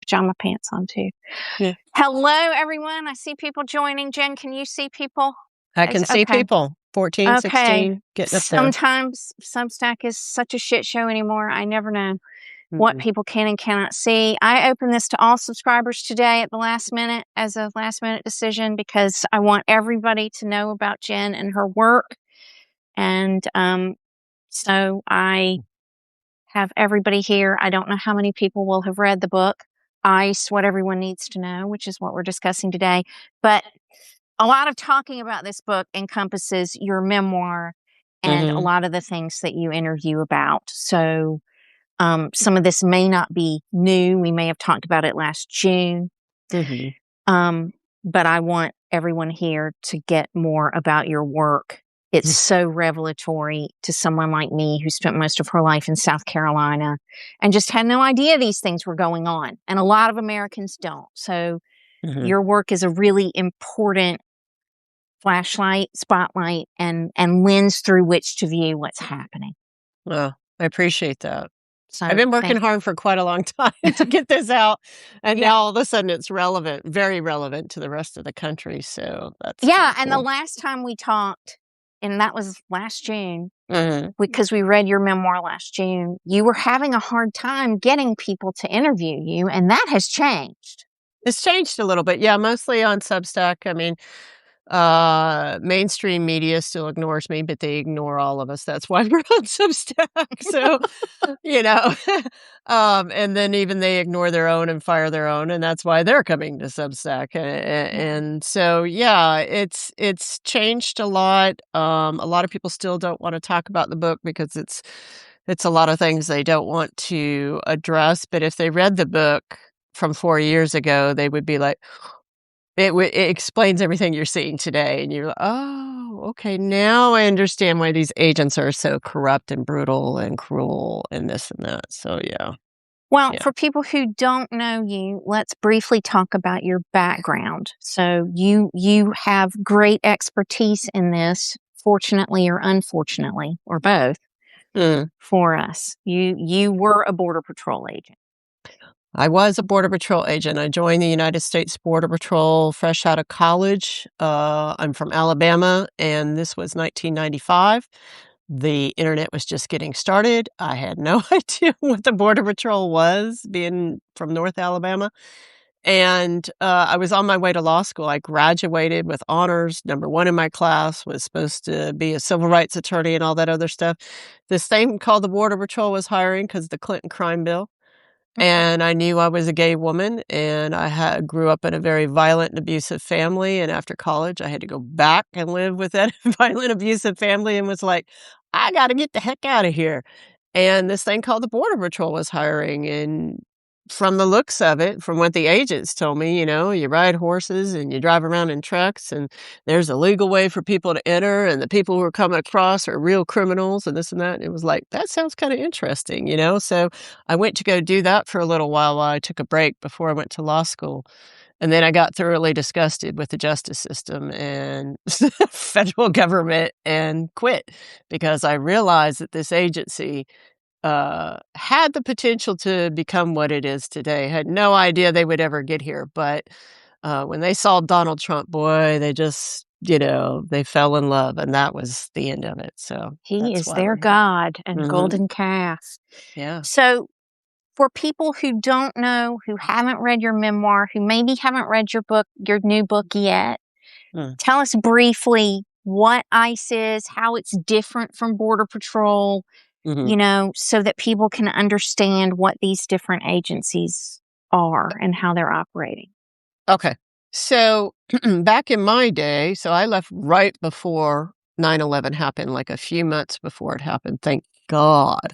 pajama pants on too. Yeah. Hello, everyone. I see people joining. Jen, can you see people? I can see people. 14, Okay. 16, getting up there. Sometimes Substack is such a shit show anymore. I never know what people can and cannot see. I opened this to all subscribers today at the last minute as a last minute decision because I want everybody to know about Jenn and her work. And so I have everybody here. I don't know how many people will have read the book, ICE, What Everyone Needs to Know, which is what we're discussing today. But a lot of talking about this book encompasses your memoir and a lot of the things that you interview about. So some of this may not be new. We may have talked about it last June. But I want everyone here to get more about your work. It's so revelatory to someone like me who spent most of her life in South Carolina and just had no idea these things were going on. And a lot of Americans don't. So your work is a really important flashlight, spotlight, and lens through which to view what's happening. Well, I appreciate that. So I've been working hard for quite a long time to get this out. And now all of a sudden it's relevant, very relevant to the rest of the country. So that's and the last time we talked, and that was last June, because we read your memoir last June, you were having a hard time getting people to interview you, and that has changed. It's changed a little bit. Yeah, mostly on Substack. I mean, mainstream media still ignores me, but they ignore all of us. That's why we're on Substack. So, and then even they ignore their own and fire their own, and that's why they're coming to Substack. And so, yeah, it's changed a lot. A lot of people still don't want to talk about the book because it's a lot of things they don't want to address. But if they read the book from 4 years ago, they would be like, it explains everything you're seeing today. And you're like, oh, okay, now I understand why these agents are so corrupt and brutal and cruel and this and that. So, yeah. Well, for people who don't know you, let's briefly talk about your background. So you have great expertise in this, fortunately or unfortunately, or both, for us. You were a Border Patrol agent. I was a Border Patrol agent. I joined the United States Border Patrol fresh out of college. I'm from Alabama, and this was 1995. The internet was just getting started. I had no idea what the Border Patrol was, being from North Alabama. And I was on my way to law school. I graduated with honors, #1 in my class, was supposed to be a civil rights attorney and all that other stuff. This thing called the Border Patrol was hiring because of the Clinton crime bill. And I knew I was a gay woman, and I grew up in a very violent and abusive family. And after college, I had to go back and live with that violent, abusive family and was like, I got to get the heck out of here. And this thing called the Border Patrol was hiring. And from the looks of it, from what the agents told me, you ride horses and you drive around in trucks, and there's a legal way for people to enter, and the people who are coming across are real criminals and this and that. And it was like, that sounds kind of interesting, So I went to go do that for a little while I took a break before I went to law school. And then I got thoroughly disgusted with the justice system and federal government and quit because I realized that this agency had the potential to become what it is today. Had no idea they would ever get here. But when they saw Donald Trump, boy, they just, they fell in love, and that was the end of it. So he is their God and golden calf. Yeah. So for people who don't know, who haven't read your memoir, who maybe haven't read your book, your new book yet, tell us briefly what ICE is, how it's different from Border Patrol, so that people can understand what these different agencies are and how they're operating. Okay. So back in my day, so I left right before 9/11 happened, like a few months before it happened. Thank God.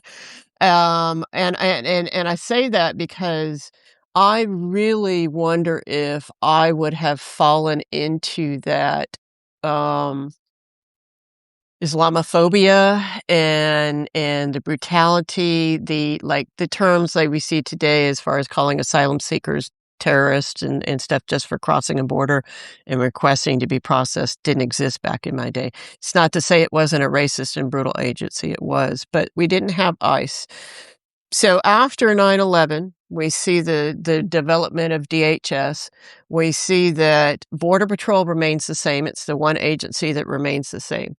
And I say that because I really wonder if I would have fallen into that Islamophobia and the brutality, the terms that we see today as far as calling asylum seekers terrorists and stuff just for crossing a border and requesting to be processed didn't exist back in my day. It's not to say it wasn't a racist and brutal agency. It was, but we didn't have ICE. So after 9/11, We see the development of DHS. We see that Border Patrol remains the same. It's the one agency that remains the same.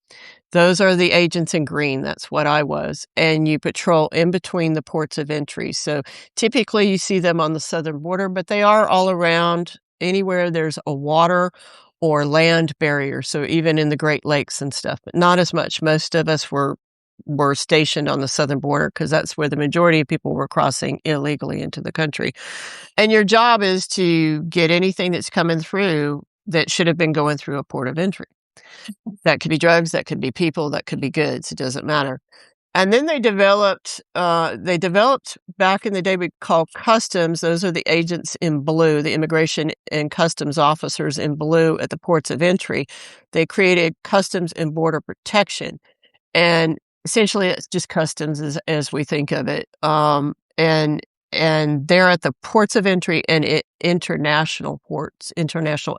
Those are the agents in green. That's what I was. And you patrol in between the ports of entry. So typically you see them on the southern border, but they are all around anywhere there's a water or land barrier. So even in the Great Lakes and stuff, but not as much. Most of us were stationed on the southern border because that's where the majority of people were crossing illegally into the country. And your job is to get anything that's coming through that should have been going through a port of entry. That could be drugs, that could be people, that could be goods. It doesn't matter. And then they developed back in the day we call customs. Those are the agents in blue, the immigration and customs officers in blue at the ports of entry. They created customs and border protection. And essentially it's just customs as we think of it. And they're at the ports of entry and international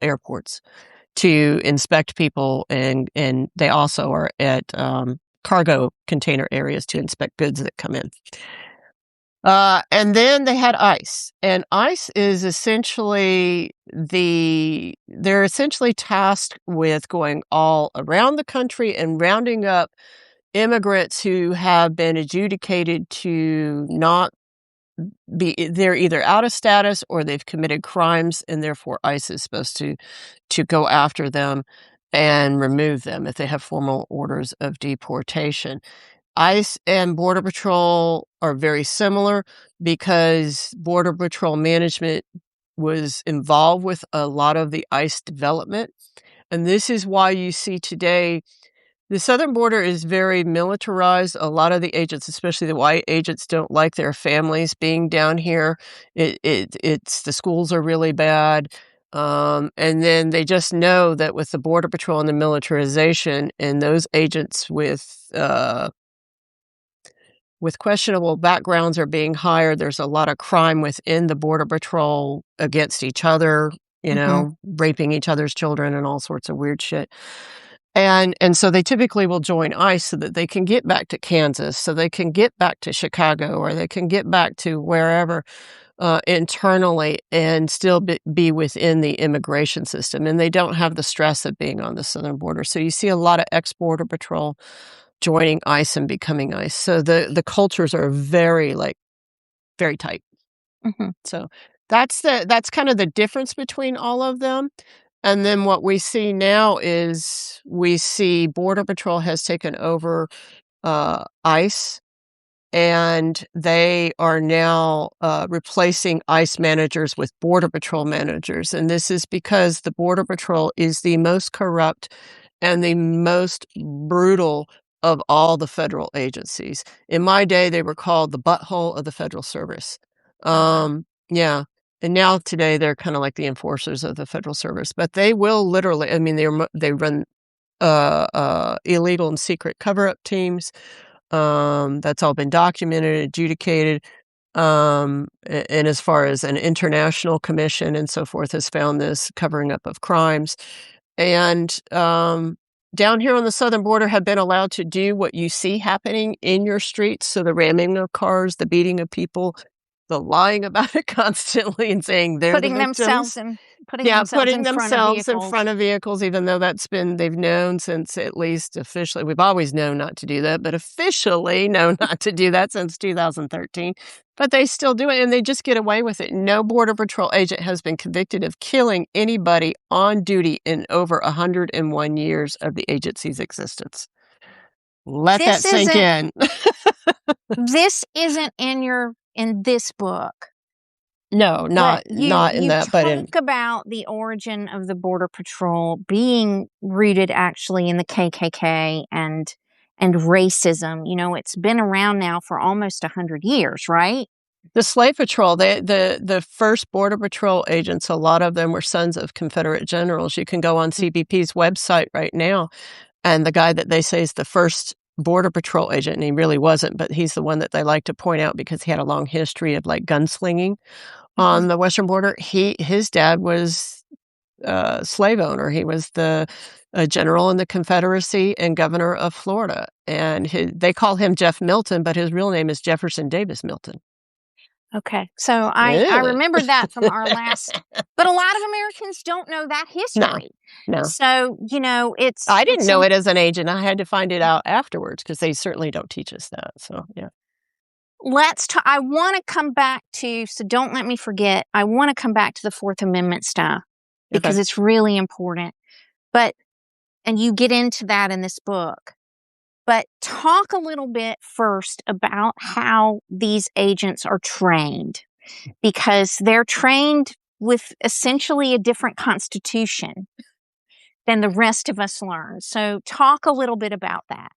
airports to inspect people, and they also are at cargo container areas to inspect goods that come in. And then they had ICE, and ICE is essentially they're essentially tasked with going all around the country and rounding up immigrants who have been adjudicated to not they're either out of status or they've committed crimes, and therefore ICE is supposed to go after them and remove them if they have formal orders of deportation. ICE and Border Patrol are very similar because Border Patrol management was involved with a lot of the ICE development. And this is why you see today the southern border is very militarized. A lot of the agents, especially the white agents, don't like their families being down here. It's the schools are really bad. And then they just know that with the Border Patrol and the militarization and those agents with questionable backgrounds are being hired, there's a lot of crime within the Border Patrol against each other, raping each other's children and all sorts of weird shit. And so they typically will join ICE so that they can get back to Kansas, so they can get back to Chicago, or they can get back to wherever internally and still be within the immigration system. And they don't have the stress of being on the southern border. So you see a lot of ex-Border Patrol joining ICE and becoming ICE. So the cultures are very tight. Mm-hmm. So that's kind of the difference between all of them. And then what we see now is we see Border Patrol has taken over ICE, and they are now replacing ICE managers with Border Patrol managers. And this is because the Border Patrol is the most corrupt and the most brutal of all the federal agencies. In my day, they were called the butthole of the federal service. Yeah. And now today they're kind of like the enforcers of the federal service, but they will literally, I mean, they run illegal and secret cover-up teams. That's all been documented, adjudicated. And as far as an international commission and so forth has found this covering up of crimes. And down here on the southern border have been allowed to do what you see happening in your streets. So the ramming of cars, the beating of people, the lying about it constantly and saying they're putting the themselves victims. putting Putting themselves in front of vehicles, even though they've known since at least officially, we've always known not to do that, but officially known not to do that since 2013. But they still do it, and they just get away with it. No Border Patrol agent has been convicted of killing anybody on duty in over 101 years of the agency's existence. Let that sink in. This isn't in this book. No, not in that. But you talk about the origin of the Border Patrol being rooted actually in the KKK and racism. It's been around now for almost 100 years, right? The Slave Patrol, the first Border Patrol agents, a lot of them were sons of Confederate generals. You can go on CBP's website right now, and the guy that they say is the first Border Patrol agent, and he really wasn't, but he's the one that they like to point out because he had a long history of gunslinging on the western border. His dad was a slave owner. He was a general in the Confederacy and governor of Florida. And they call him Jeff Milton, but his real name is Jefferson Davis Milton. Okay. So I remembered that from our last, but a lot of Americans don't know that No, history. no. So, I didn't know it as an agent. I had to find it out afterwards because they certainly don't teach us that. So, yeah. I want to come back to, so don't let me forget, I want to come back to the Fourth Amendment stuff because Okay. it's really important. And you get into that in this book. But talk a little bit first about how these agents are trained, because they're trained with essentially a different constitution than the rest of us learn. So talk a little bit about that.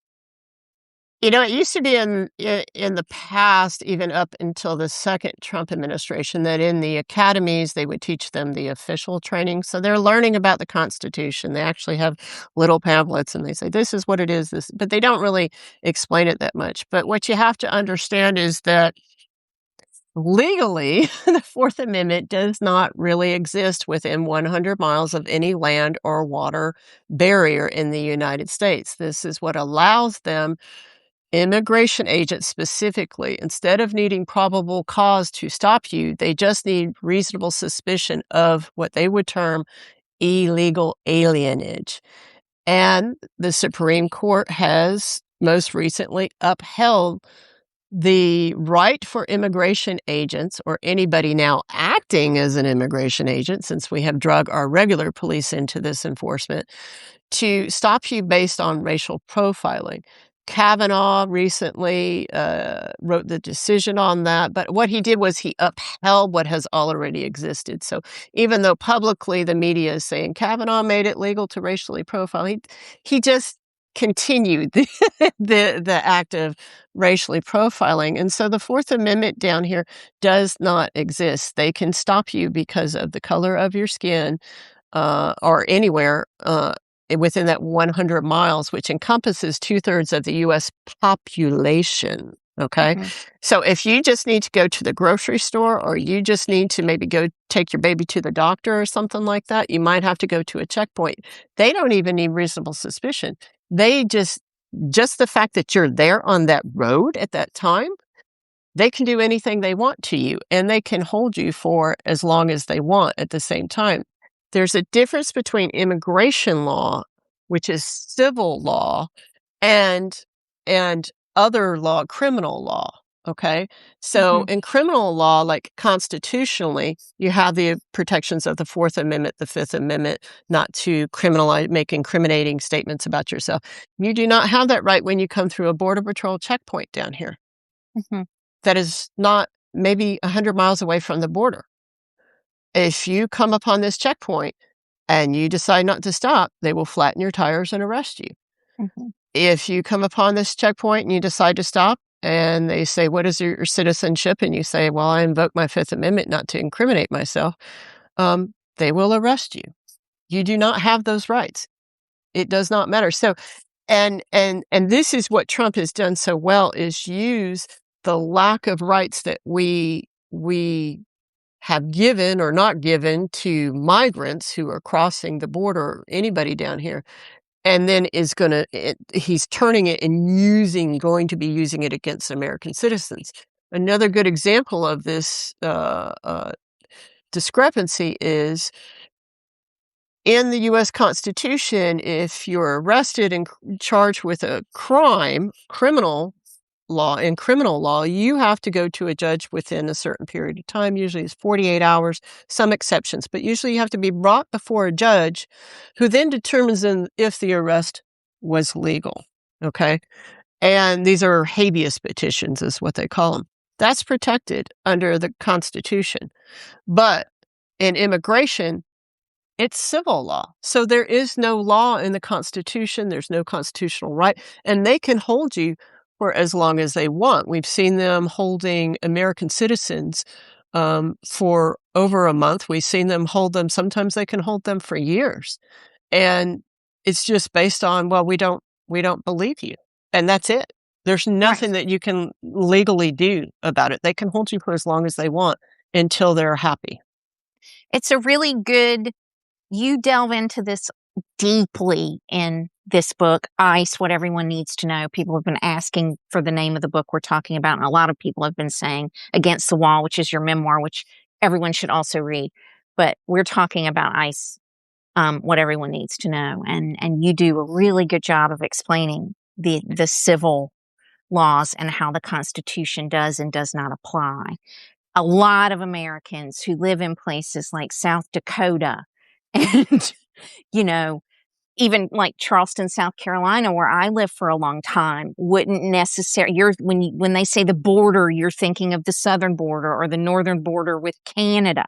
It used to be in the past, even up until the second Trump administration, that in the academies, they would teach them the official training. So they're learning about the Constitution. They actually have little pamphlets and they say, this is what it is, but they don't really explain it that much. But what you have to understand is that legally, the Fourth Amendment does not really exist within 100 miles of any land or water barrier in the United States. This is what allows them, immigration agents specifically, instead of needing probable cause to stop you, they just need reasonable suspicion of what they would term illegal alienage. And the Supreme Court has most recently upheld the right for immigration agents, or anybody now acting as an immigration agent, since we have drug our regular police into this enforcement, to stop you based on racial profiling. Kavanaugh recently wrote the decision on that, but what he did was he upheld what has already existed. So even though publicly the media is saying Kavanaugh made it legal to racially profile, he just continued the act of racially profiling. And so the Fourth Amendment down here does not exist. They can stop you because of the color of your skin, or anywhere within that 100 miles, which encompasses 2/3 of the U.S. population. Okay. Mm-hmm. So if you just need to go to the grocery store, or you just need to maybe go take your baby to the doctor or something like that, you might have to go to a checkpoint. They don't even need reasonable suspicion. They just the fact that you're there on that road at that time, they can do anything they want to you, and they can hold you for as long as they want at the same time. There's a difference between immigration law, which is civil law, and other law, criminal law. Okay. So Mm-hmm. in criminal law, like constitutionally, you have the protections of the Fourth Amendment, the Fifth Amendment, not to make incriminating statements about yourself. You do not have that right when you come through a Border Patrol checkpoint down here. Mm-hmm. That is not maybe 100 miles away from the border. If you come upon this checkpoint and you decide not to stop, they will flatten your tires and arrest you. Mm-hmm. If you come upon this checkpoint and you decide to stop, and they say, what is your citizenship? And you say, well, I invoke my Fifth Amendment not to incriminate myself. They will arrest you. You do not have those rights. It does not matter. So, and this is what Trump has done so well, is use the lack of rights that we have given or not given to migrants who are crossing the border, or anybody down here, and then he's turning it and going to be using it against American citizens. Another good example of this discrepancy is in the U.S. Constitution. If you're arrested and charged with a criminal law, you have to go to a judge within a certain period of time. Usually it's 48 hours, some exceptions, but usually you have to be brought before a judge who then determines if the arrest was legal. Okay. And these are habeas petitions is what they call them. That's protected under the Constitution. But in immigration, it's civil law. So there is no law in the Constitution. There's no constitutional right. And they can hold you for as long as they want. We've seen them holding American citizens for over a month. We've seen them hold them. Sometimes they can hold them for years. And it's just based on, well, we don't believe you. And that's it. There's nothing that you can legally do about it. They can hold you for as long as they want until they're happy. It's a really good, you delve into this deeply in this book, ICE, What Everyone Needs to Know. People have been asking for the name of the book we're talking about, and a lot of people have been saying Against the Wall, which is your memoir, which everyone should also read. But we're talking about ICE, What Everyone Needs to Know, and you do a really good job of explaining the civil laws and how the Constitution does and does not apply. A lot of Americans who live in places like South Dakota and, you know, even like Charleston, South Carolina, where I lived for a long time, wouldn't necessarily, when they say the border, you're thinking of the southern border or the northern border with Canada.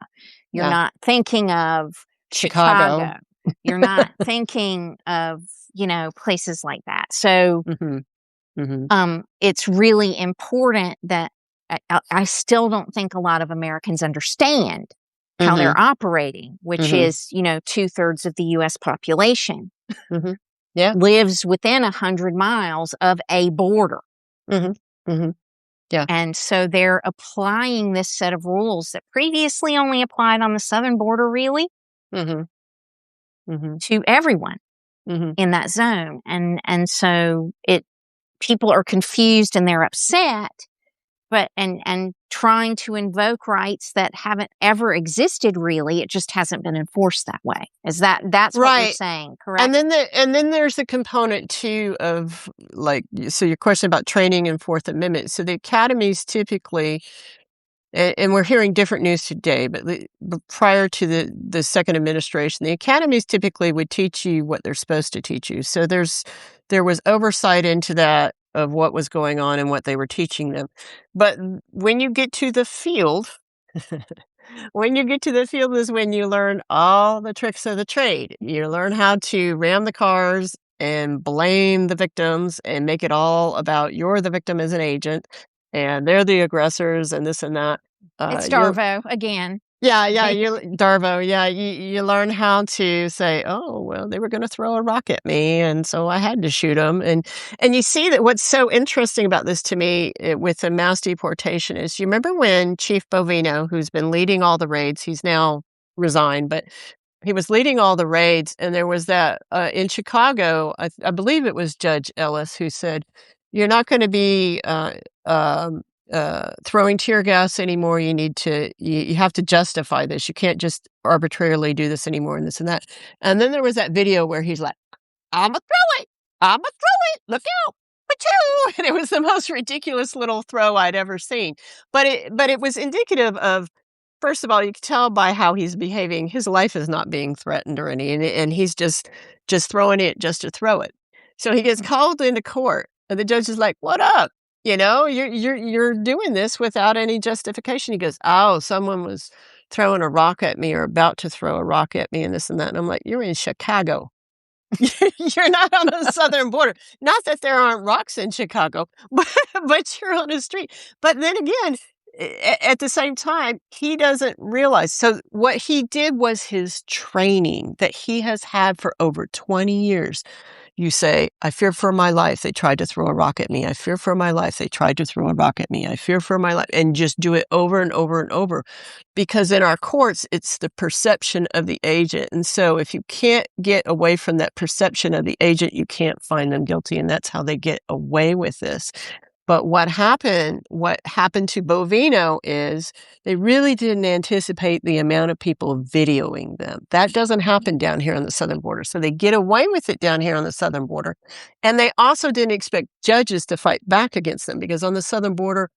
You're Yeah. not thinking of Chicago. You're not thinking of, places like that. So, it's really important that I still don't think a lot of Americans understand how they're operating, which is, 2/3 of the US population Yeah. lives within 100 miles of a border. Yeah. And so they're applying this set of rules that previously only applied on the southern border, really, to everyone in that zone. And so people are confused and they're upset, but and trying to invoke rights that haven't ever existed, really. It just hasn't been enforced that way. That's what you're Right. saying, correct? And then there's a component too of so your question about training and Fourth Amendment. So the academies typically, and we're hearing different news today, but prior to the second administration, the academies typically would teach you what they're supposed to teach you. So there was oversight into that of what was going on and what they were teaching them. But when you get to the field, when you get to the field is when you learn all the tricks of the trade. You learn how to ram the cars and blame the victims and make it all about you're the victim as an agent and they're the aggressors and this and that. It's Darvo again. Yeah, Darvo. Yeah, you learn how to say, "Oh, well, they were going to throw a rock at me, and so I had to shoot them." And you see that what's so interesting about this to me with the mass deportation is, you remember when Chief Bovino, who's been leading all the raids, he's now resigned, but he was leading all the raids, and there was that in Chicago. I believe it was Judge Ellis who said, "You're not going to be." Throwing tear gas anymore. You have to justify this. You can't just arbitrarily do this anymore and this and that. And then there was that video where he's like, "I'ma throw it. I'ma throw it. Look out. Pachoo!" And it was the most ridiculous little throw I'd ever seen. But it was indicative of, first of all, you could tell by how he's behaving. His life is not being threatened or any, and he's just throwing it just to throw it. So he gets called into court, and the judge is like, "What up? You're doing this without any justification." He goes, "Oh, someone was throwing a rock at me or about to throw a rock at me and this and that." And I'm like, "You're in Chicago. You're not on the southern border. Not that there aren't rocks in Chicago, but you're on a street." But then again, at the same time, he doesn't realize. So what he did was his training that he has had for over 20 years. You say, "I fear for my life. They tried to throw a rock at me. I fear for my life. They tried to throw a rock at me. I fear for my life." And just do it over and over and over. Because in our courts, it's the perception of the agent. And so if you can't get away from that perception of the agent, you can't find them guilty. And that's how they get away with this. But what happened to Bovino is they really didn't anticipate the amount of people videoing them. That doesn't happen down here on the southern border. So they get away with it down here on the southern border. And they also didn't expect judges to fight back against them, because on the southern border,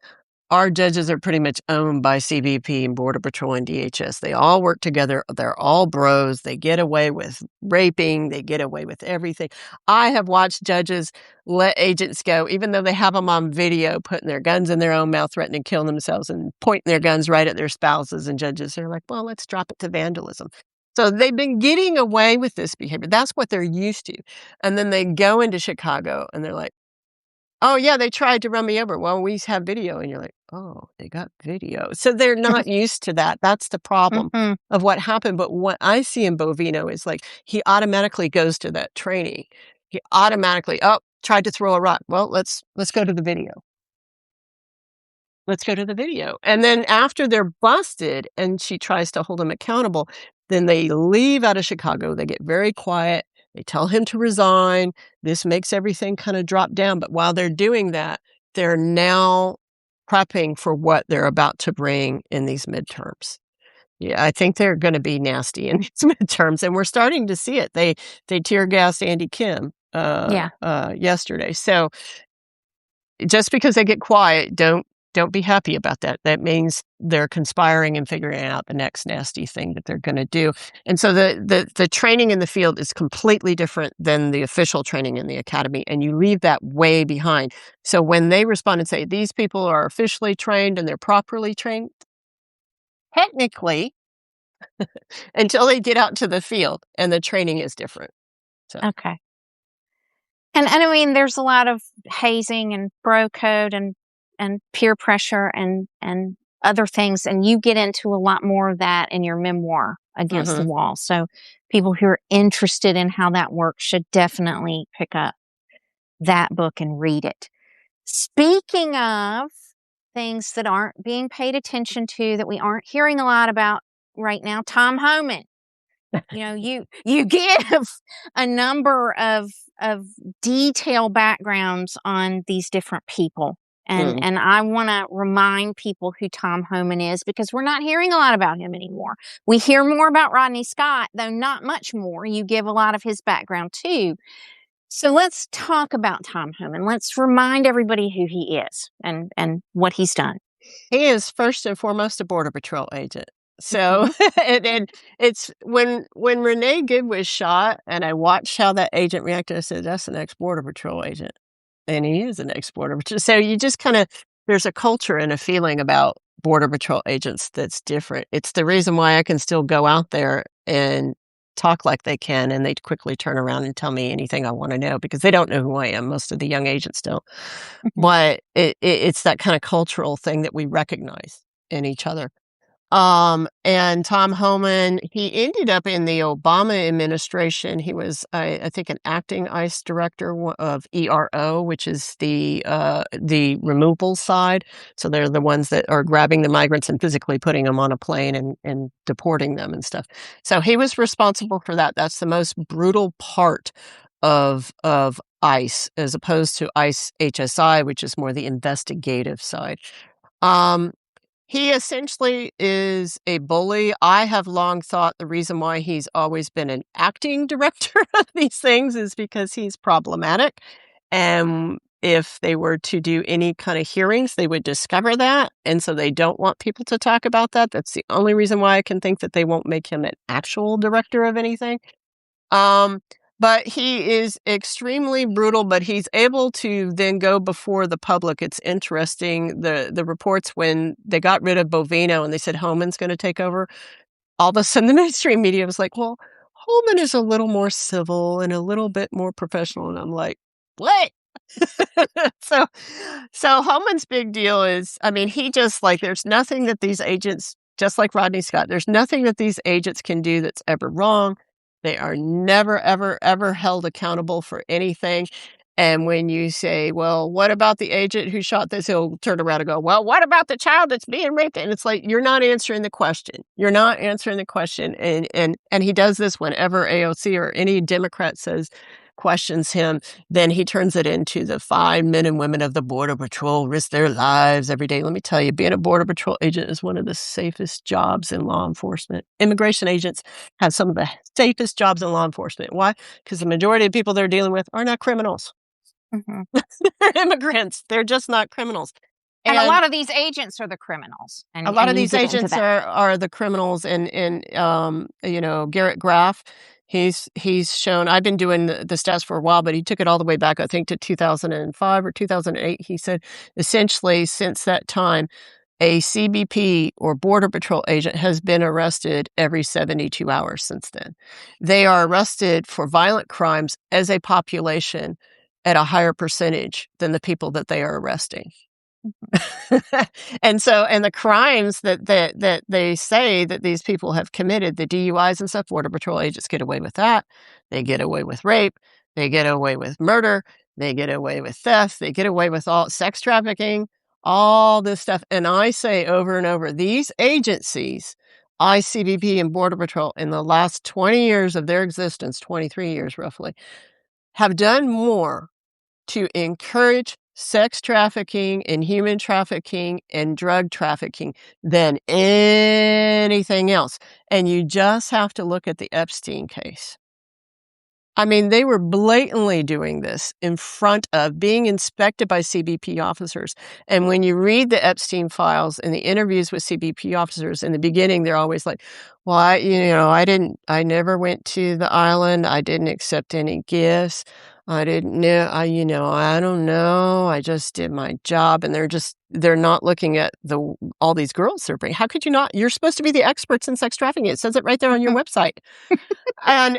our judges are pretty much owned by CBP and Border Patrol and DHS. They all work together. They're all bros. They get away with raping. They get away with everything. I have watched judges let agents go, even though they have them on video, putting their guns in their own mouth, threatening to kill themselves and pointing their guns right at their spouses. And judges are like, "Well, let's drop it to vandalism." So they've been getting away with this behavior. That's what they're used to. And then they go into Chicago and they're like, "Oh, yeah, they tried to run me over." "Well, we have video." And you're like, "Oh, they got video." So they're not used to that. That's the problem of what happened. But what I see in Bovino is like he automatically goes to that training. He automatically, "Oh, tried to throw a rock. Well, let's go to the video. Let's go to the video." And then after they're busted and she tries to hold him accountable, then they leave out of Chicago. They get very quiet. They tell him to resign. This makes everything kind of drop down. But while they're doing that, they're now prepping for what they're about to bring in these midterms. Yeah, I think they're gonna be nasty in these midterms, and we're starting to see it. They tear gassed Andy Kim, Yeah. yesterday. So just because they get quiet, don't be happy about that. That means they're conspiring and figuring out the next nasty thing that they're gonna do. And so the training in the field is completely different than the official training in the academy, and you leave that way behind. So when they respond and say, "These people are officially trained and they're properly trained," technically, until they get out to the field, and the training is different. So Okay. And I mean, there's a lot of hazing and bro code and peer pressure and other things, and you get into a lot more of that in your memoir, Against the mhm. Wall. So people who are interested in how that works should definitely pick up that book and read it. Speaking of things that aren't being paid attention to, that we aren't hearing a lot about right now, Tom Homan. You know, you give a number of detailed backgrounds on these different people. And Mm. and I want to remind people who Tom Homan is, because we're not hearing a lot about him anymore. We hear more about Rodney Scott, though not much more. You give a lot of his background too. So let's talk about Tom Homan. Let's remind everybody who he is and what he's done. He is first and foremost a Border Patrol agent. So, Mhm. and it's when Renee Good was shot, and I watched how that agent reacted, I said, "That's an ex-Border Patrol agent." And he is an ex-Border Patrol. So you just kinda there's a culture and a feeling about Border Patrol agents that's different. It's the reason why I can still go out there and talk like they can, and they quickly turn around and tell me anything I wanna know because they don't know who I am. Most of the young agents don't. Mhm. But it's that kinda cultural thing that we recognize in each other. And Tom Homan, he ended up in the Obama administration. He was, I think, an acting ICE director of ERO, which is the removal side. So they're the ones that are grabbing the migrants and physically putting them on a plane and deporting them and stuff. So he was responsible for that. That's the most brutal part of ICE, as opposed to ICE HSI, which is more the investigative side. Um, he essentially is a bully. I have long thought the reason why he's always been an acting director of these things is because he's problematic. And if they were to do any kind of hearings, they would discover that. And so they don't want people to talk about that. That's the only reason why I can think that they won't make him an actual director of anything. Um, but he is extremely brutal, but he's able to then go before the public. It's interesting, the reports when they got rid of Bovino and they said Homan's gonna take over, all of a sudden the mainstream media was like, "Well, Holman is a little more civil and a little bit more professional," and I'm like, "What?" So so Holman's big deal is, I mean, he just like there's nothing that these agents, just like Rodney Scott, there's nothing that these agents can do that's ever wrong. They are never, ever, ever held accountable for anything. And when you say, "Well, what about the agent who shot this?" He'll turn around and go, "Well, what about the child that's being raped?" And it's like, you're not answering the question. You're not answering the question. And he does this whenever AOC or any Democrat says questions him, then he turns it into the fine men and women of the Border Patrol risk their lives every day. Let me tell you, being a Border Patrol agent is one of the safest jobs in law enforcement. Immigration agents have some of the safest jobs in law enforcement. Why? Because the majority of people they're dealing with are not criminals. Mhm. They're immigrants. They're just not criminals. And a And lot of these agents are the criminals, a lot and of you these get into agents that. are the criminals, and you know, Garrett Graff, he's shown I've been doing the stats for a while, but he took it all the way back, I think, to 2005 or 2008. He said, essentially, since that time, a CBP or Border Patrol agent has been arrested every 72 hours since then. They are arrested for violent crimes as a population at a higher percentage than the people that they are arresting. Mhm. And so and the crimes that they say that these people have committed, the DUIs and stuff, Border Patrol agents get away with that. They get away with rape, they get away with murder, they get away with theft, they get away with all sex trafficking, all this stuff. And I say over and over, these agencies ICBP and Border Patrol in the last 20 years of their existence, 23 years roughly, have done more to encourage sex trafficking and human trafficking and drug trafficking than anything else. And you just have to look at the Epstein case. I mean, they were blatantly doing this in front of being inspected by CBP officers. And when you read the Epstein files and the interviews with CBP officers in the beginning, they're always like, well, I never went to the island. I didn't accept any gifts. I didn't know, I don't know. I just did my job. And they're not looking at all these girls they're bringing. How could you not? You're supposed to be the experts in sex trafficking. It says it right there on your website. And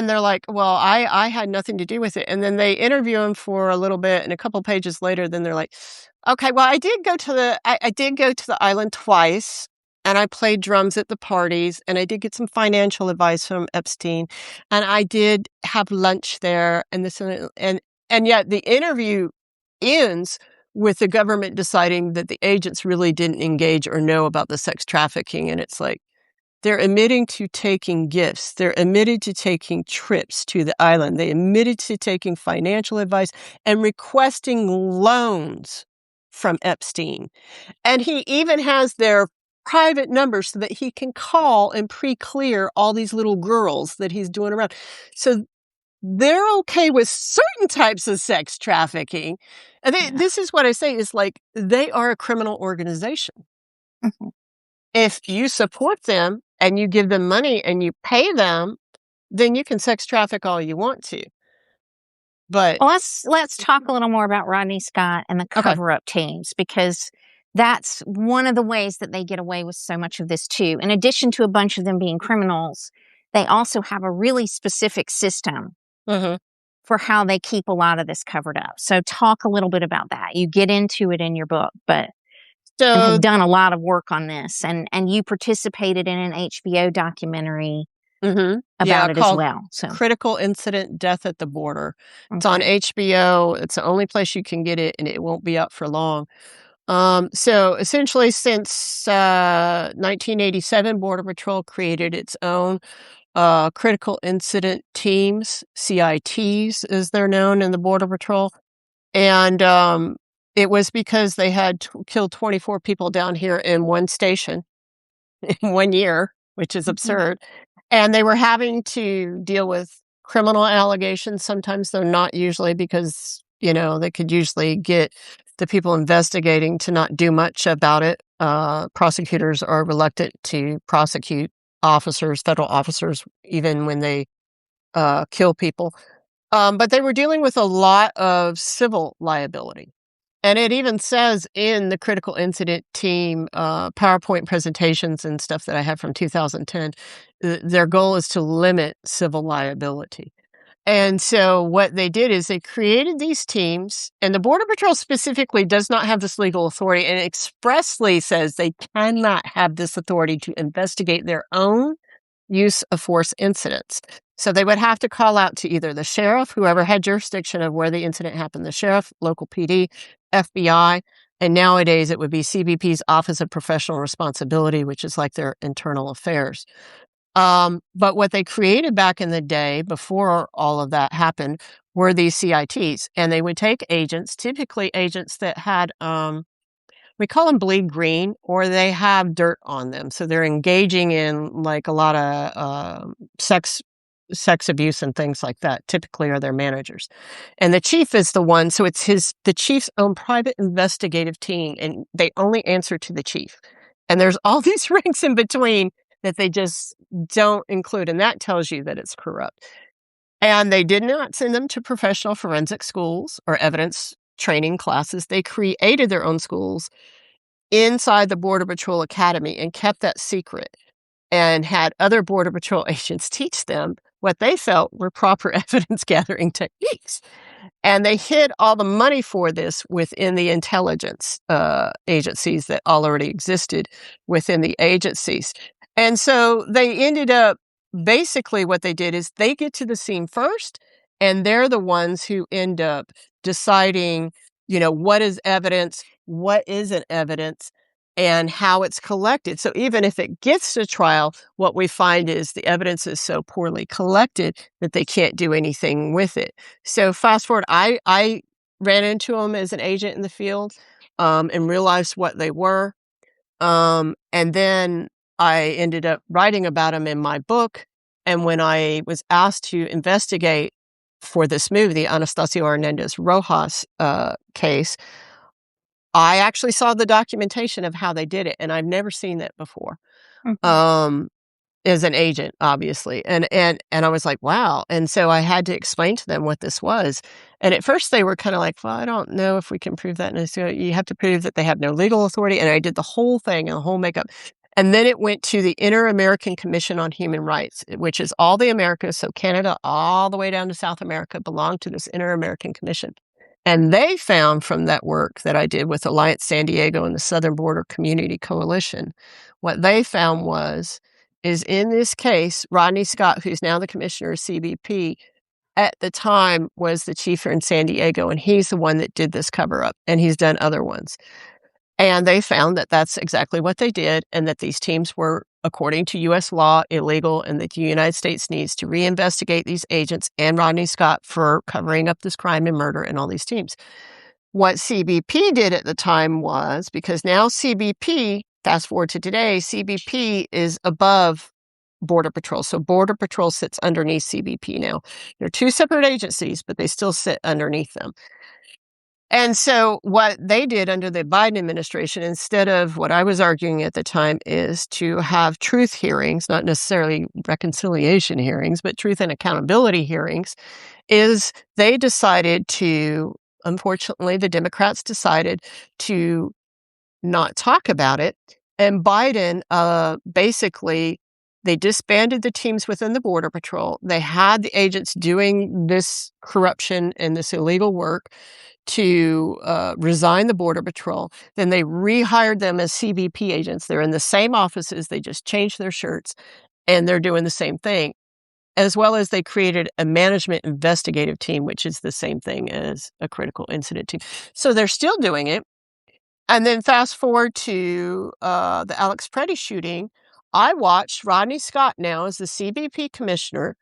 they're like, well, I had nothing to do with it. And then they interview him for a little bit, and a couple pages later, then they're like, okay, well, I did go to the island twice, and I played drums at the parties, and I did get some financial advice from Epstein, and I did have lunch there, and this and yet the interview ends with the government deciding that the agents really didn't engage or know about the sex trafficking, and it's like, they're admitting to taking gifts. They're admitted to taking trips to the island. They admitted to taking financial advice and requesting loans from Epstein. And he even has their private numbers so that he can call and pre-clear all these little girls that he's doing around. So they're okay with certain types of sex trafficking. And this is what I say is like, they are a criminal organization. Mhm. If you support them and you give them money and you pay them, then you can sex traffic all you want to. But Well, let's talk a little more about Rodney Scott and the okay. cover-up teams, because that's one of the ways that they get away with so much of this too. In addition to a bunch of them being criminals, they also have a really specific system Mhm. for how they keep a lot of this covered up. So talk a little bit about that. You get into it in your book, but and So have done a lot of work on this, and you participated in an HBO documentary yeah, about it as called well. So Critical Incident: Death at the Border. It's on okay. HBO. It's the only place you can get it, and it won't be up for long. So essentially, since 1987, Border Patrol created its own critical incident teams, CITs, as they're known in the Border Patrol. And it was because they had killed 24 people down here in one station in 1 year, which is Mhm. absurd. And they were having to deal with criminal allegations sometimes, though not usually, because, they could usually get the people investigating to not do much about it. Prosecutors are reluctant to prosecute federal officers, even when they kill people. But they were dealing with a lot of civil liability. And it even says in the critical incident team PowerPoint presentations and stuff that I have from 2010, their goal is to limit civil liability. And so what they did is they created these teams, and the Border Patrol specifically does not have this legal authority, and expressly says they cannot have this authority to investigate their own use of force incidents. So they would have to call out to either the sheriff, whoever had jurisdiction of where the incident happened, the sheriff, local PD, FBI, and nowadays it would be CBP's Office of Professional Responsibility, which is like their internal affairs. But what they created back in the day before all of that happened were these CITs, and they would take agents, typically agents that had we call them bleed green, or they have dirt on them. So they're engaging in like a lot of sex abuse and things like that, typically are their managers. And the chief is the one, so it's the chief's own private investigative team, and they only answer to the chief. And there's all these ranks in between that they just don't include, and that tells you that it's corrupt. And they did not send them to professional forensic schools or evidence training classes. They created their own schools inside the Border Patrol Academy and kept that secret, and had other Border Patrol agents teach them what they felt were proper evidence gathering techniques. And they hid all the money for this within the intelligence agencies that already existed within the agencies. And so they ended up, basically what they did is they get to the scene first, and they're the ones who end up deciding, what is evidence, what isn't evidence. and how it's collected. So even if it gets to trial, what we find is the evidence is so poorly collected that they can't do anything with it. So fast forward, I ran into them as an agent in the field, and realized what they were. And then I ended up writing about them in my book. And when I was asked to investigate for this movie, the Anastasio Hernandez Rojas case, I actually saw the documentation of how they did it, and I've never seen that before. Mhm. As an agent, obviously, and I was like, "Wow," and so I had to explain to them what this was, and at first they were kinda like, "Well, I don't know if we can prove that," and I said, "You have to prove that they have no legal authority," and I did the whole thing and the whole makeup, and then it went to the Inter-American Commission on Human Rights, which is all the Americas, so Canada all the way down to South America belong to this Inter-American Commission, and they found from that work that I did with Alliance San Diego and the Southern Border Community Coalition, what they found is in this case, Rodney Scott, who's now the commissioner of CBP, at the time was the chief in San Diego, and he's the one that did this cover up, and he's done other ones. And they found that that's exactly what they did, and that these teams were, according to U.S. law, illegal, and that the United States needs to reinvestigate these agents and Rodney Scott for covering up this crime and murder in all these teams. What CBP did at the time was, because now CBP, fast forward to today, CBP is above Border Patrol. So Border Patrol sits underneath CBP now. They're two separate agencies, but they still sit underneath them. And so what they did under the Biden administration, instead of what I was arguing at the time, is to have truth hearings, not necessarily reconciliation hearings, but truth and accountability hearings, is they decided to, unfortunately, the Democrats decided to not talk about it. And Biden, basically, they disbanded the teams within the Border Patrol. They had the agents doing this corruption and this illegal work to resign the Border Patrol. Then they rehired them as CBP agents. They're in the same offices. They just changed their shirts, and they're doing the same thing. As well as they created a management investigative team, which is the same thing as a critical incident team. So they're still doing it. And then fast forward to the Alex Preddy shooting. I watched Rodney Scott now as the CBP commissioner,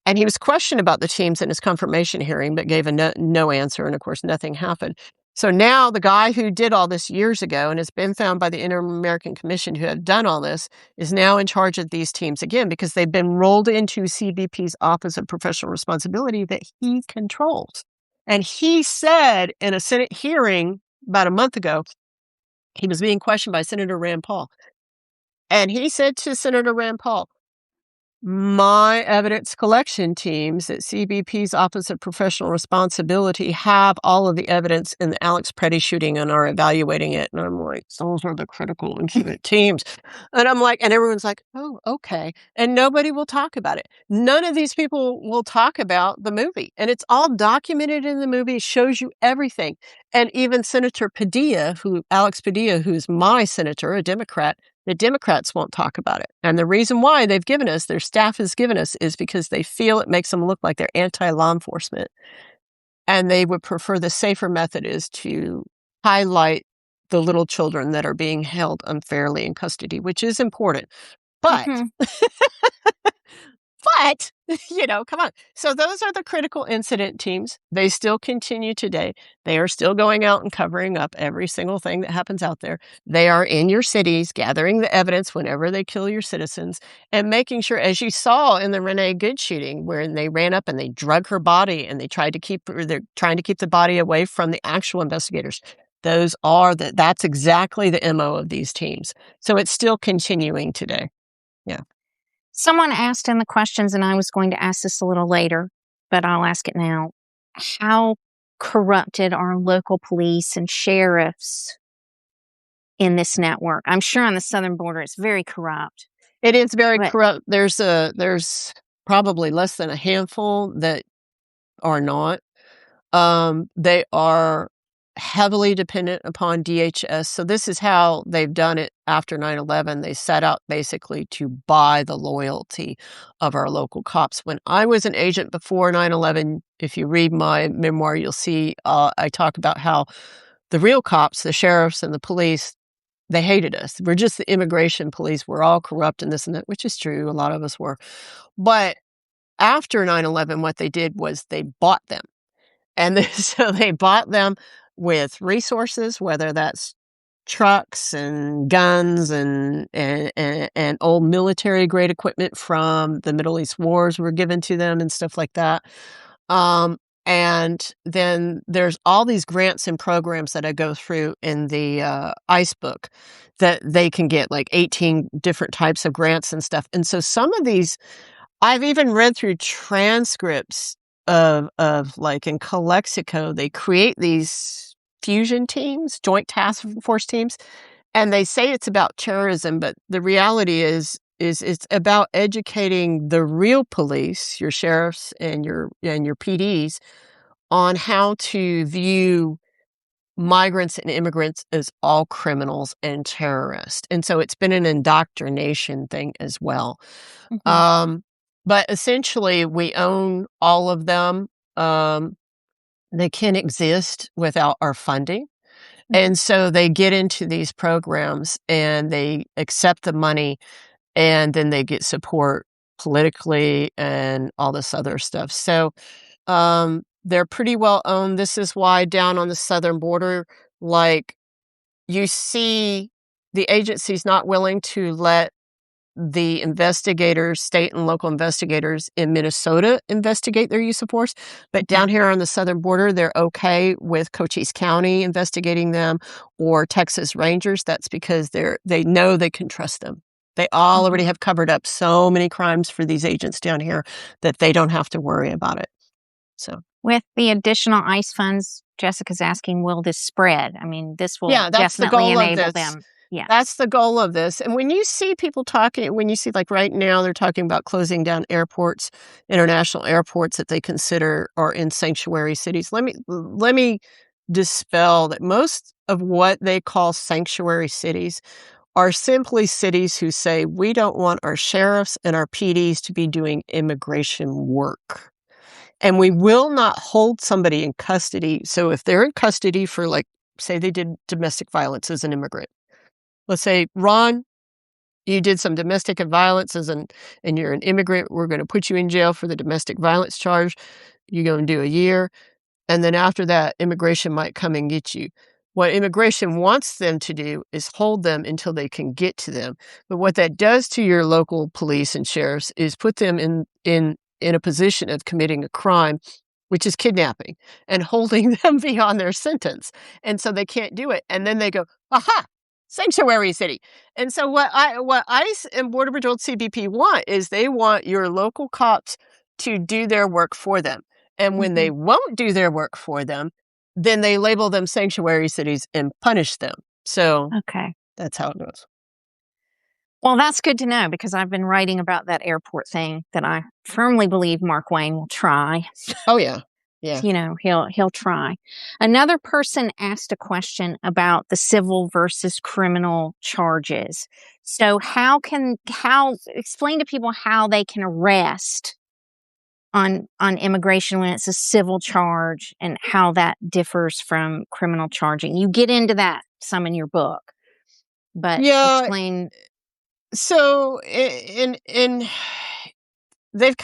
and he was questioned about the teams in his confirmation hearing, but gave a no answer. And of course, nothing happened. So now the guy who did all this years ago and has been found by the Inter-American Commission who have done all this is now in charge of these teams again, because they've been rolled into CBP's Office of Professional Responsibility that he controls. And he said in a Senate hearing about a month ago, he was being questioned by Senator Rand Paul. And he said to Senator Rand Paul, "My evidence collection teams at CBP's Office of Professional Responsibility have all of the evidence in the Alex Preddy shooting and are evaluating it." And I'm like, "Those are the critical incident teams." And I'm like, and everyone's like, "Oh, okay." And nobody will talk about it. None of these people will talk about the movie. And it's all documented in the movie. It shows you everything. And even Senator Padilla, Alex Padilla, who's my senator, a Democrat, the Democrats won't talk about it. And the reason why their staff has given us, is because they feel it makes them look like they're anti-law enforcement. And they would prefer the safer method is to highlight the little children that are being held unfairly in custody, which is important. But Mhm. But, come on. So those are the critical incident teams. They still continue today. They are still going out and covering up every single thing that happens out there. They are in your cities, gathering the evidence whenever they kill your citizens, and making sure, as you saw in the Renee Good shooting, where they ran up and they drug her body and they're trying to keep the body away from the actual investigators. That's exactly the MO of these teams. So it's still continuing today. Yeah. Someone asked in the questions, and I was going to ask this a little later, but I'll ask it now. How corrupted are local police and sheriffs in this network? I'm sure on the southern border it's very corrupt. It is very But corrupt. There's probably less than a handful that are not. They are heavily dependent upon DHS. So this is how they've done it after 9/11. They set out basically to buy the loyalty of our local cops. When I was an agent before 9/11, if you read my memoir, you'll see I talk about how the real cops, the sheriffs and the police, they hated us. We're just the immigration police. We're all corrupt and this and that, which is true. A lot of us were. But after 9/11, what they did was they bought them. And so they bought them with resources, whether that's trucks and guns and old military grade equipment from the Middle East wars were given to them and stuff like that. And then there's all these grants and programs that I go through in the ICE book that they can get, like 18 different types of grants and stuff. And so some of these, I've even read through transcripts of like in Calexico, they create these fusion teams, joint task force teams, and they say it's about terrorism, but the reality is it's about educating the real police, your sheriffs and your PDs, on how to view migrants and immigrants as all criminals and terrorists. And so it's been an indoctrination thing as well. But essentially, we own all of them. They can't exist without our funding. And so they get into these programs and they accept the money, and then they get support politically and all this other stuff. So they're pretty well owned. This is why down on the southern border, like, you see the agencies not willing to let the investigators, state and local investigators in Minnesota, investigate their use of force. But down here on the southern border, they're okay with Cochise County investigating them, or Texas Rangers. That's because they know they can trust them. They all already have covered up so many crimes for these agents down here that they don't have to worry about it. So with the additional ICE funds, Jessica's asking, will this spread? I mean, this will that's the definitely goal enable of this. them. Yeah. That's the goal of this. And when you see people talking, when you see, like, right now, they're talking about closing down airports, international airports that they consider are in sanctuary cities. Let me dispel that most of what they call sanctuary cities are simply cities who say, we don't want our sheriffs and our PDs to be doing immigration work. And we will not hold somebody in custody. So if they're in custody for, like, say they did domestic violence as an immigrant. Let's say, Ron, you did some domestic violence and you're an immigrant. We're going to put you in jail for the domestic violence charge. You're going to do a year. And then after that, immigration might come and get you. What immigration wants them to do is hold them until they can get to them. But what that does to your local police and sheriffs is put them in a position of committing a crime, which is kidnapping, and holding them beyond their sentence. And so they can't do it. And then they go, aha, sanctuary city. And so what ICE and Border Patrol CBP want is they want your local cops to do their work for them. And when they won't do their work for them, then they label them sanctuary cities and punish them. So that's how it goes. Well, that's good to know, because I've been writing about that airport thing that I firmly believe Mark Wayne will try. Oh, yeah. Yeah. You know, he'll try. Another person asked a question about the civil versus criminal charges. So how explain to people how they can arrest on immigration when it's a civil charge, and how that differs from criminal charging. You get into that some in your book, but explain. So they've they've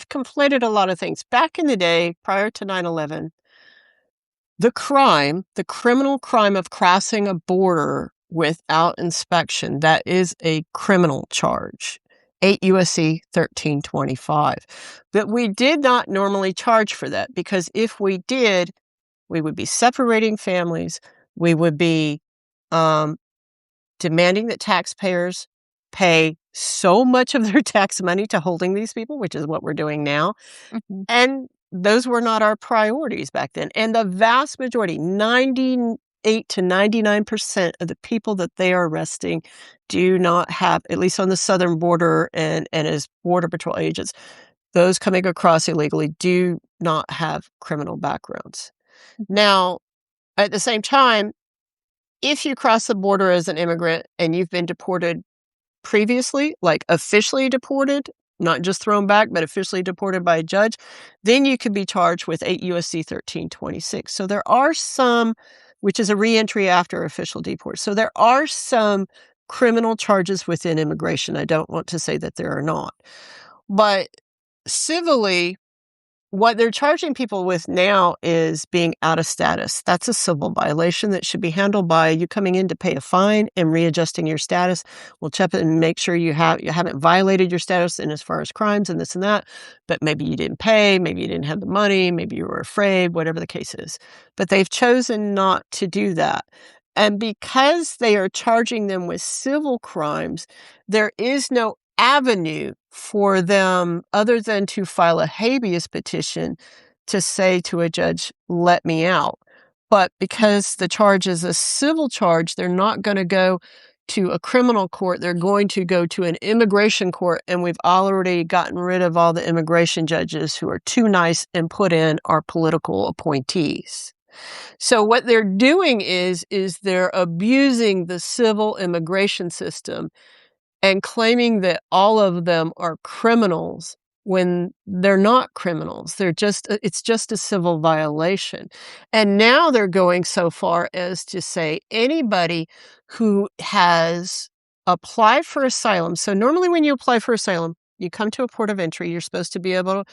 conflated a lot of things. Back in the day, prior to 9/11, the criminal crime of crossing a border without inspection, that is a criminal charge. 8 U.S.C. 1325. But we did not normally charge for that, because if we did, we would be separating families. We would be demanding that taxpayers pay so much of their tax money to holding these people, which is what we're doing now. And those were not our priorities back then. And the vast majority, 98 to 99% of the people that they are arresting do not have, at least on the southern border and as Border Patrol agents, those coming across illegally do not have criminal backgrounds. Now, at the same time, if you cross the border as an immigrant and you've been deported previously, like officially deported, not just thrown back, but officially deported by a judge, then you could be charged with 8 U.S.C. 1326. So there are some which is a reentry after official deport. So there are some criminal charges within immigration. I don't want to say that there are not. But civilly, what they're charging people with now is being out of status. That's a civil violation that should be handled by you coming in to pay a fine and readjusting your status. We'll check it and make sure you haven't violated your status in as far as crimes and this and that, but maybe you didn't pay, maybe you didn't have the money, maybe you were afraid, whatever the case is. But they've chosen not to do that. And because they are charging them with civil crimes, there is no avenue for them other than to file a habeas petition to say to a judge, let me out. But because the charge is a civil charge, they're not going to go to a criminal court. They're going to go to an immigration court. And we've already gotten rid of all the immigration judges who are too nice and put in our political appointees. So what they're doing is they're abusing the civil immigration system and claiming that all of them are criminals when they're not criminals. It's just a civil violation. And now they're going so far as to say anybody who has applied for asylum. So normally when you apply for asylum, you come to a port of entry, you're supposed to be able to,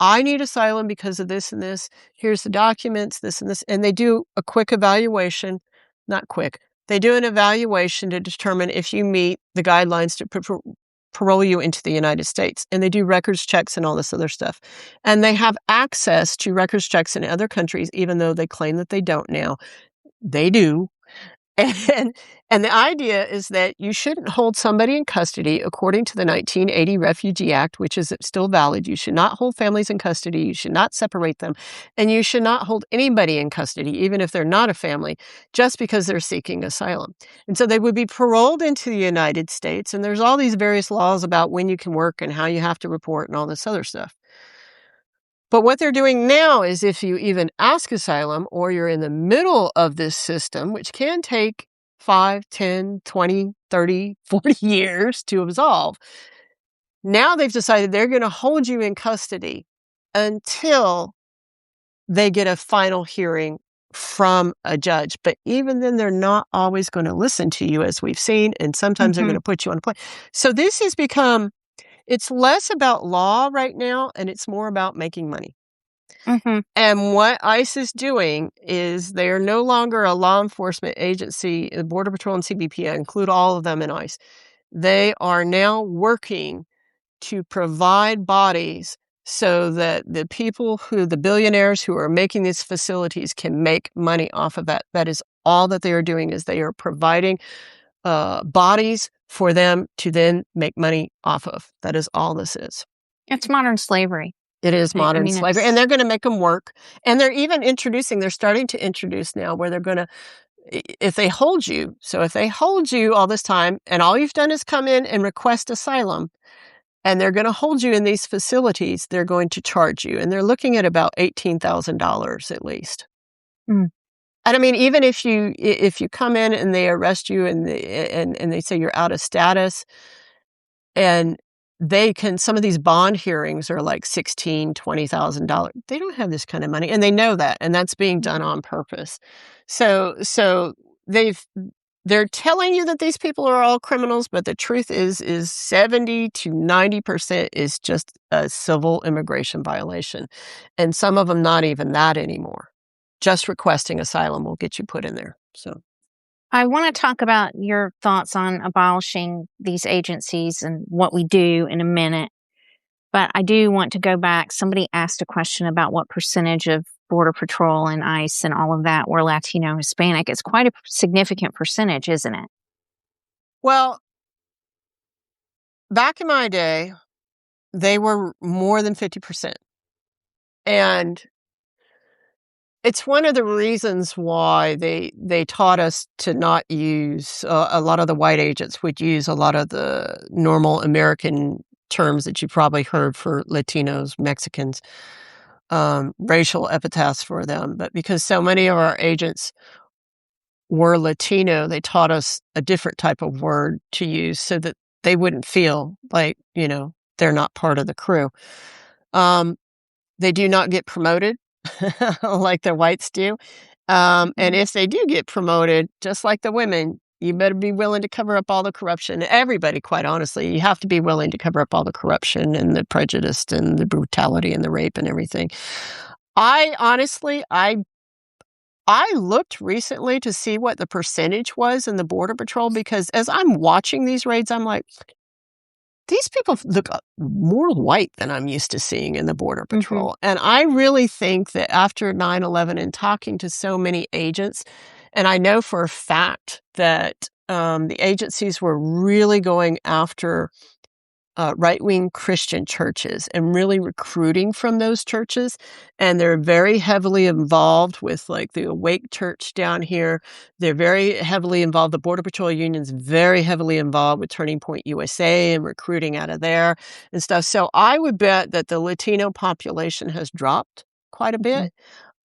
I need asylum because of this and this. Here's the documents, this and this. And they do a quick evaluation, not quick. They do an evaluation to determine if you meet the guidelines to parole you into the United States. And they do records checks and all this other stuff. And they have access to records checks in other countries, even though they claim that they don't now. They do. And the idea is that you shouldn't hold somebody in custody according to the 1980 Refugee Act, which is still valid. You should not hold families in custody. You should not separate them. And you should not hold anybody in custody, even if they're not a family, just because they're seeking asylum. And so they would be paroled into the United States. And there's all these various laws about when you can work and how you have to report and all this other stuff. But what they're doing now is if you even ask asylum or you're in the middle of this system, which can take 5, 10, 20, 30, 40 years to absolve, now they've decided they're going to hold you in custody until they get a final hearing from a judge. But even then, they're not always going to listen to you, as we've seen, and sometimes they're going to put you on a plane. So this has become... It's less about law right now, and it's more about making money. And what ICE is doing is they are no longer a law enforcement agency. The Border Patrol and CBP, I include all of them in ICE. They are now working to provide bodies so that the billionaires who are making these facilities can make money off of that. That is all that they are doing, is they are providing bodies for them to then make money off of. That is all this is. It's modern slavery. It is modern slavery. And they're going to make them work. And they're starting to introduce now where they're going to, if they hold you all this time and all you've done is come in and request asylum, and they're going to hold you in these facilities, they're going to charge you. And they're looking at about $18,000 at least. And I mean, even if you come in and they arrest you and they say you're out of status, and some of these bond hearings are like $16,000, $20,000. They don't have this kind of money, and they know that, and that's being done on purpose. So they're telling you that these people are all criminals, but the truth is 70 to 90% is just a civil immigration violation, and some of them not even that anymore. Just requesting asylum will get you put in there. So I want to talk about your thoughts on abolishing these agencies and what we do in a minute. But I do want to go back. Somebody asked a question about what percentage of Border Patrol and ICE and all of that were Latino, Hispanic. It's quite a significant percentage, isn't it? Well, back in my day, they were more than 50%. And it's one of the reasons why they taught us to not use, a lot of the white agents would use a lot of the normal American terms that you probably heard for Latinos, Mexicans, racial epithets for them. But because so many of our agents were Latino, they taught us a different type of word to use so that they wouldn't feel like, they're not part of the crew. They do not get promoted like the whites do. And if they do get promoted, just like the women, you better be willing to cover up all the corruption. Everybody, quite honestly, you have to be willing to cover up all the corruption and the prejudice and the brutality and the rape and everything. I honestly, I looked recently to see what the percentage was in the Border Patrol, because as I'm watching these raids, I'm like, these people look more white than I'm used to seeing in the Border Patrol. And I really think that after 9/11 and talking to so many agents, and I know for a fact that the agencies were really going after right-wing Christian churches and really recruiting from those churches. And they're very heavily involved with like the Awake Church down here. They're very heavily involved. The Border Patrol Union's very heavily involved with Turning Point USA and recruiting out of there and stuff. So I would bet that the Latino population has dropped quite a bit.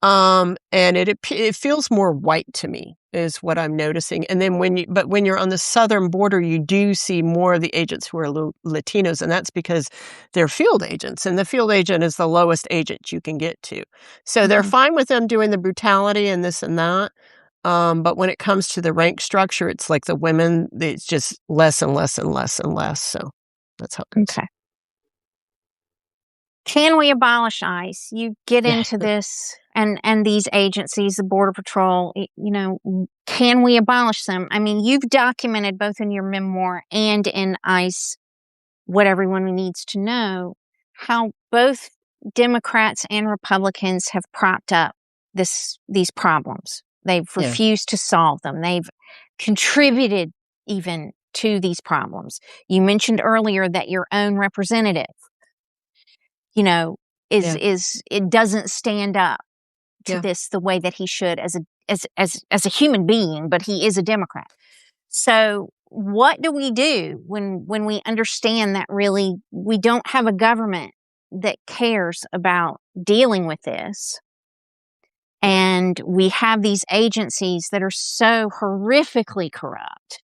And it feels more white to me is what I'm noticing. And then when you're on the southern border, you do see more of the agents who are Latinos, and that's because they're field agents, and the field agent is the lowest agent you can get to. So they're fine with them doing the brutality and this and that. But when it comes to the rank structure, it's like the women, it's just less and less and less and less. So that's how it goes. Okay. Can we abolish ICE? You get Yeah. into this and these agencies, the Border Patrol, can we abolish them? I mean, you've documented both in your memoir and in ICE what everyone needs to know, how both Democrats and Republicans have propped up these problems. They've refused to solve them. They've contributed even to these problems. You mentioned earlier that your own representative, is it doesn't stand up to this the way that he should as a human being, but he is a Democrat. So what do we do when we understand that really we don't have a government that cares about dealing with this? And we have these agencies that are so horrifically corrupt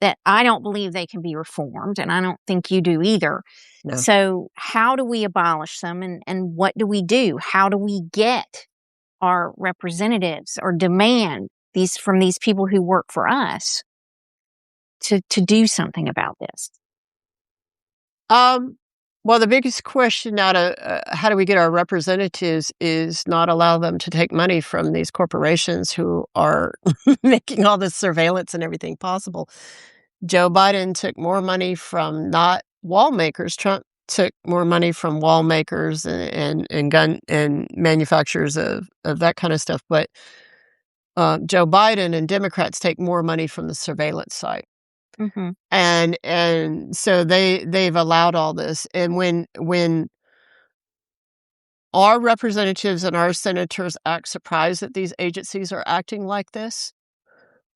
that I don't believe they can be reformed, and I don't think you do either. No. So how do we abolish them, and what do we do? How do we get our representatives or demand from these people who work for us to do something about this? Well, the biggest question out of how do we get our representatives is not allow them to take money from these corporations who are making all this surveillance and everything possible. Joe Biden took more money from not wall makers. Trump took more money from wall makers and gun and manufacturers of that kind of stuff. But Joe Biden and Democrats take more money from the surveillance side. And so they've allowed all this. And when our representatives and our senators act surprised that these agencies are acting like this,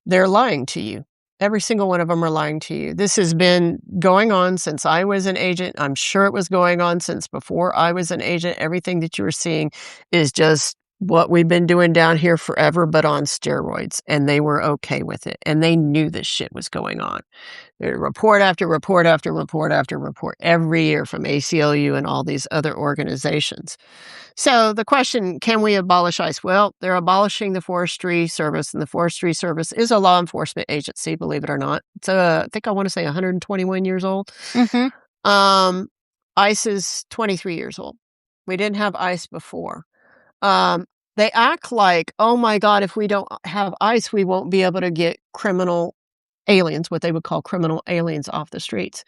they're lying to you. Every single one of them are lying to you. This has been going on since I was an agent. I'm sure it was going on since before I was an agent. Everything that you were seeing is just what we've been doing down here forever, but on steroids. And they were okay with it. And they knew this shit was going on. Report after report after report after report every year from ACLU and all these other organizations. So the question, can we abolish ICE? Well, they're abolishing the Forestry Service, and the Forestry Service is a law enforcement agency, believe it or not. It's I think I want to say 121 years old. ICE is 23 years old. We didn't have ICE before. They act like, oh my God, if we don't have ICE, we won't be able to get criminal aliens, what they would call criminal aliens, off the streets.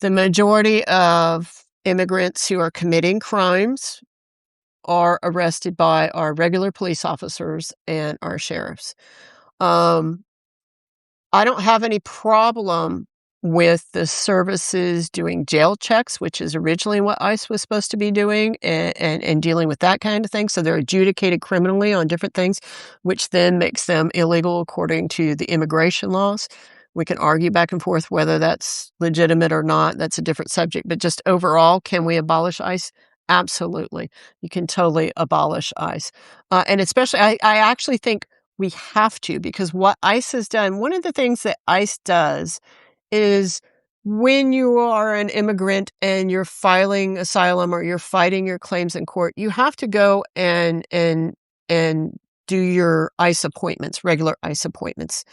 The majority of immigrants who are committing crimes are arrested by our regular police officers and our sheriffs. I don't have any problem with the services doing jail checks, which is originally what ICE was supposed to be doing, and dealing with that kind of thing. So they're adjudicated criminally on different things, which then makes them illegal according to the immigration laws. We can argue back and forth whether that's legitimate or not. That's a different subject. But just overall, can we abolish ICE? Absolutely. You can totally abolish ICE. And especially, I actually think we have to, because what ICE has done, one of the things that ICE does is when you are an immigrant and you're filing asylum or you're fighting your claims in court, you have to go and do your ICE appointments, regular ICE appointments.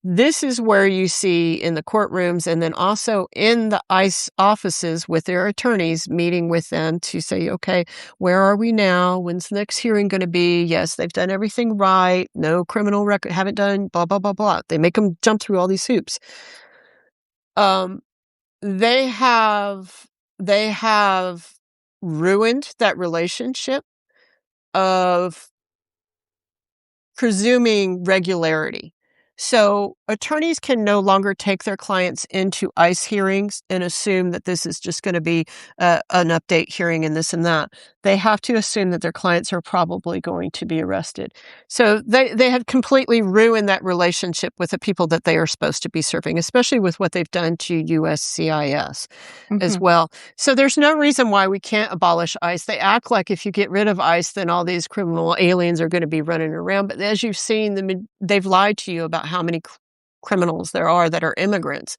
This is where you see in the courtrooms and then also in the ICE offices with their attorneys, meeting with them to say, okay, where are we now? When's the next hearing going to be? Yes, they've done everything right. No criminal record, haven't done blah, blah, blah, blah. They make them jump through all these hoops. They have ruined that relationship of presuming regularity. So attorneys can no longer take their clients into ICE hearings and assume that this is just going to be an update hearing and this and that. They have to assume that their clients are probably going to be arrested. So they have completely ruined that relationship with the people that they are supposed to be serving, especially with what they've done to USCIS as well. So there's no reason why we can't abolish ICE. They act like if you get rid of ICE, then all these criminal aliens are going to be running around. But as you've seen, they've lied to you about how many criminals there are that are immigrants.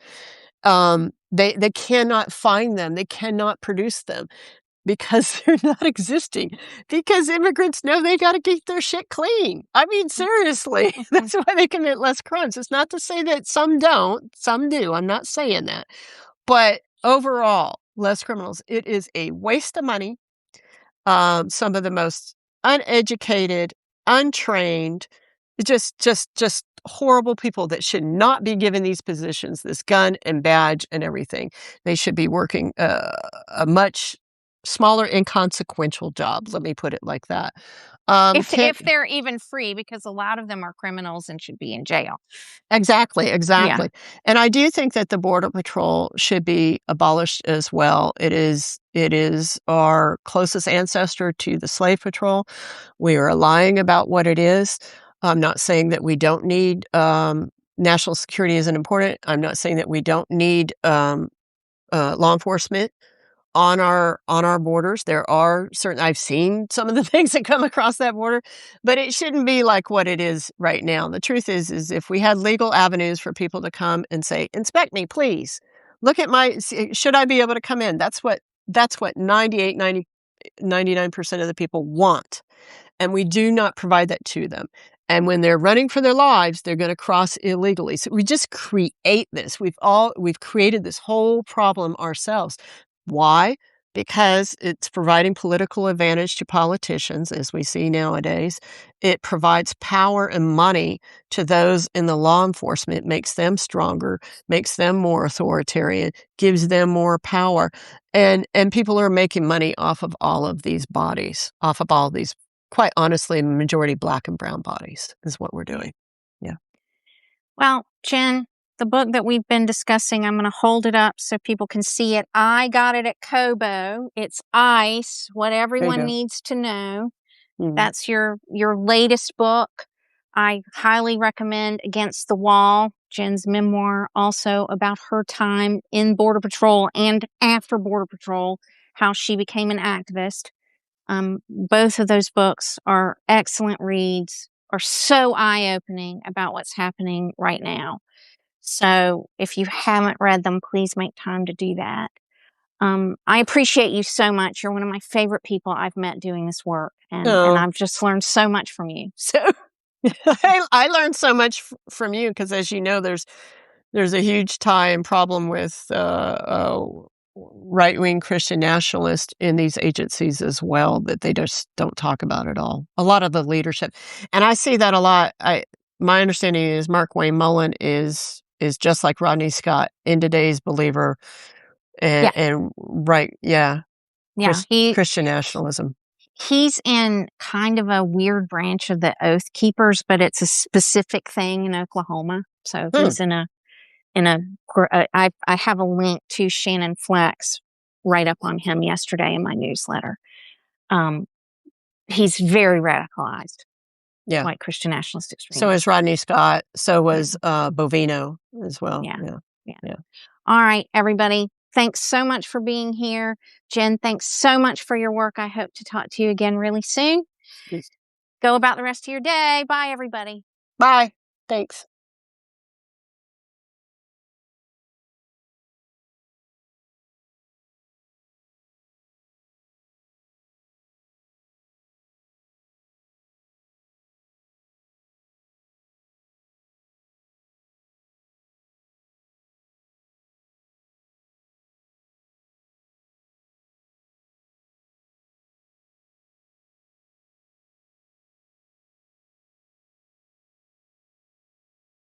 They cannot find them. They cannot produce them because they're not existing. Because immigrants know they got to keep their shit clean. I mean, seriously, that's why they commit less crimes. It's not to say that some don't, some do. I'm not saying that. But overall, less criminals. It is a waste of money. Some of the most uneducated, untrained, just horrible people that should not be given these positions, this gun and badge and everything. They should be working a much smaller, inconsequential job. Let me put it like that. If they're even free, because a lot of them are criminals and should be in jail. Exactly. Yeah. And I do think that the Border Patrol should be abolished as well. It is our closest ancestor to the Slave Patrol. We are lying about what it is. I'm not saying that we don't need national security isn't important. I'm not saying that we don't need law enforcement on our borders. There are certain, I've seen some of the things that come across that border, but it shouldn't be like what it is right now. The truth is if we had legal avenues for people to come and say, inspect me, please. Look at should I be able to come in? That's what 99% of the people want. And we do not provide that to them. And when they're running for their lives, they're going to cross illegally. So we just create this. We've created this whole problem ourselves. Why? Because it's providing political advantage to politicians, as we see nowadays. It provides power and money to those in the law enforcement, makes them stronger, makes them more authoritarian, gives them more power. And people are making money off of all of these bodies, off of all these, quite honestly, majority Black and brown bodies is what we're doing. Yeah. Well, Jenn, the book that we've been discussing, I'm going to hold it up so people can see it. I got it at Kobo. It's ICE, What Everyone Needs to Know. Mm-hmm. That's your latest book. I highly recommend Against the Wall, Jenn's memoir, also about her time in Border Patrol and after Border Patrol, how she became an activist. Both of those books are excellent reads, are so eye-opening about what's happening right now. So if you haven't read them, please make time to do that. I appreciate you so much. You're one of my favorite people I've met doing this work, and I've just learned so much from you. So I learned so much from you because, as you know, there's a huge tie and problem with right-wing Christian nationalists in these agencies as well that they just don't talk about at all. A lot of the leadership, and I see that a lot. My understanding is Mark Wayne Mullen is just like Rodney Scott in today's believer, and right, Christian nationalism. He's in kind of a weird branch of the Oath Keepers, but it's a specific thing in Oklahoma. So he's I have a link to Shannon Fleck's write up on him yesterday in my newsletter. He's very radicalized. Yeah. White Christian nationalist extremist. So is Rodney Scott. So was Bovino as well. Yeah. All right, everybody. Thanks so much for being here. Jenn, thanks so much for your work. I hope to talk to you again really soon. Yes. Go about the rest of your day. Bye, everybody. Bye. Thanks.